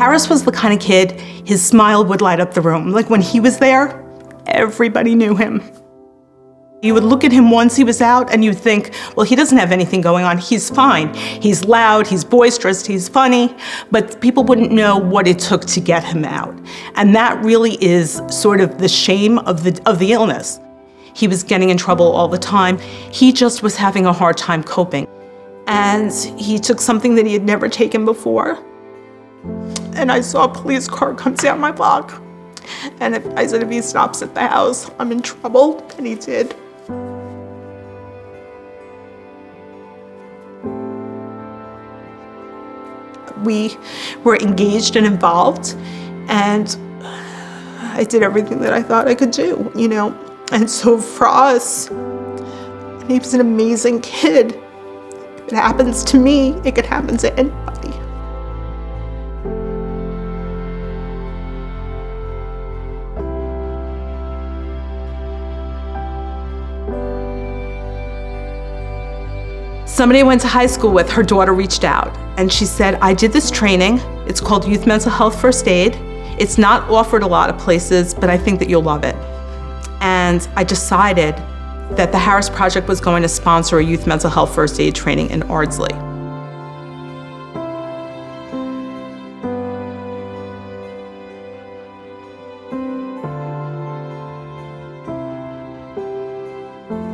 Harris was the kind of kid, his smile would light up the room. Like when he was there, everybody knew him. You would look at him once he was out and you'd think, well, he doesn't have anything going on. He's fine. He's loud, he's boisterous, he's funny, but people wouldn't know what it took to get him out. And that really is sort of the shame of the illness. He was getting in trouble all the time. He just was having a hard time coping. And he took something that he had never taken before. And I saw a police car come down my block. And I said, if he stops at the house, I'm in trouble. And he did. We were engaged and involved, and I did everything that I thought I could do, you know. And so for us, and he was an amazing kid. If it happens to me, it could happen to anybody. Somebody I went to high school with, her daughter reached out and she said, I did this training. It's called Youth Mental Health First Aid. It's not offered a lot of places, but I think that you'll love it. And I decided that the Harris Project was going to sponsor a youth mental health first aid training in Ardsley.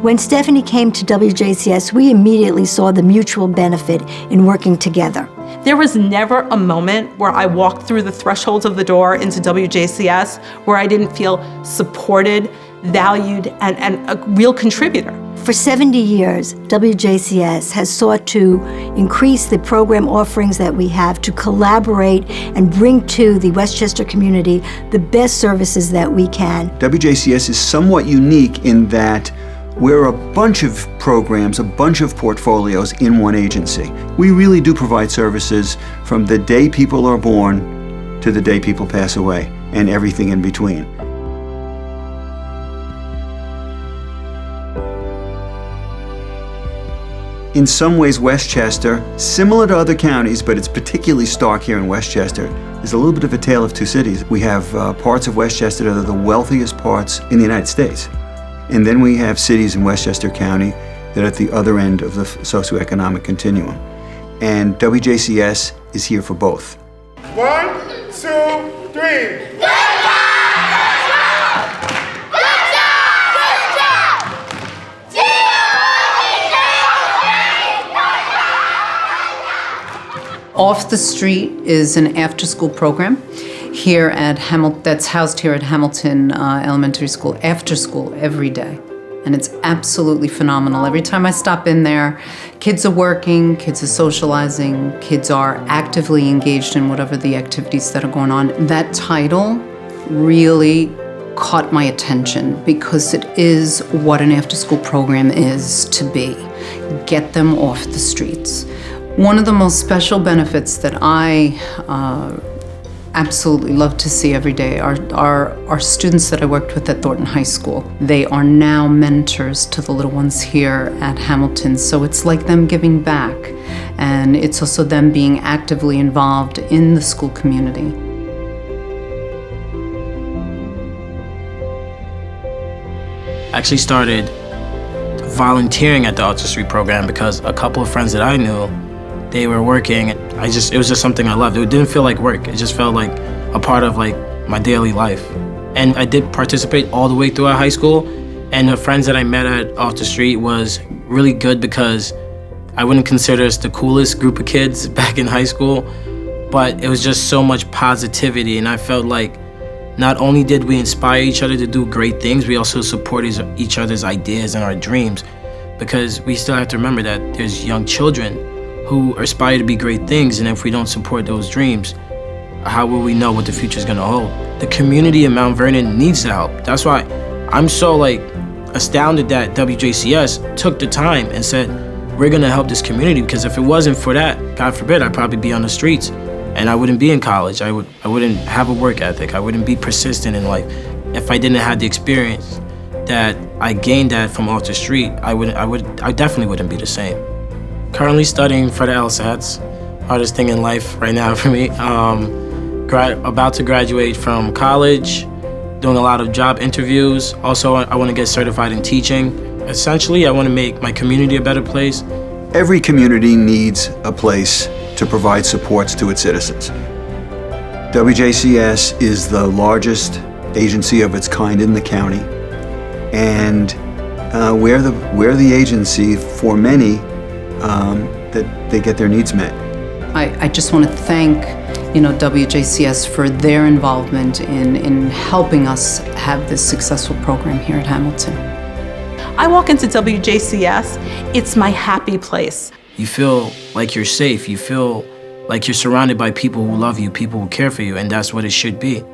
When Stephanie came to WJCS, we immediately saw the mutual benefit in working together. There was never a moment where I walked through the thresholds of the door into WJCS where I didn't feel supported, valued, and a real contributor. For 70 years, WJCS has sought to increase the program offerings that we have, to collaborate and bring to the Westchester community the best services that we can. WJCS is somewhat unique in that we're a bunch of programs, a bunch of portfolios in one agency. We really do provide services from the day people are born to the day people pass away, and everything in between. In some ways, Westchester, similar to other counties, but it's particularly stark here in Westchester, is a little bit of a tale of two cities. We have parts of Westchester that are the wealthiest parts in the United States. And then we have cities in Westchester County that are at the other end of the socioeconomic continuum. And WJCS is here for both. 1, 2, 3. Off the Street is an after-school program here at that's housed here at Hamilton Elementary School, after school every day. And it's absolutely phenomenal. Every time I stop in there, kids are working, kids are socializing, kids are actively engaged in whatever the activities that are going on. That title really caught my attention because it is what an after-school program is to be. Get them off the streets. One of the most special benefits that I absolutely love to see every day are students that I worked with at Thornton High School. They are now mentors to the little ones here at Hamilton, so it's like them giving back, and it's also them being actively involved in the school community. I actually started volunteering at the Off the Street program because a couple of friends that I knew, they were working. It was just something I loved. It didn't feel like work. It just felt like a part of like my daily life. And I did participate all the way throughout high school. And the friends that I met at Off the Street was really good because I wouldn't consider us the coolest group of kids back in high school, but it was just so much positivity. And I felt like not only did we inspire each other to do great things, we also supported each other's ideas and our dreams, because we still have to remember that there's young children who aspire to be great things, and if we don't support those dreams, how will we know what the future is going to hold? The community in Mount Vernon needs the help. That's why I'm so astounded that WJCS took the time and said, we're going to help this community, because if it wasn't for that, God forbid, I'd probably be on the streets and I wouldn't be in college. I wouldn't have a work ethic. I wouldn't be persistent in life. If I didn't have the experience that I gained that from Off the Street, I definitely wouldn't be the same. Currently studying for the LSATs, hardest thing in life right now for me. about to graduate from college, doing a lot of job interviews. Also, I want to get certified in teaching. Essentially, I want to make my community a better place. Every community needs a place to provide supports to its citizens. WJCS is the largest agency of its kind in the county, and we're the agency for many that they get their needs met. I just want to thank WJCS for their involvement in helping us have this successful program here at Hamilton. I walk into WJCS, it's my happy place. You feel like you're safe. You feel like you're surrounded by people who love you, people who care for you, and that's what it should be.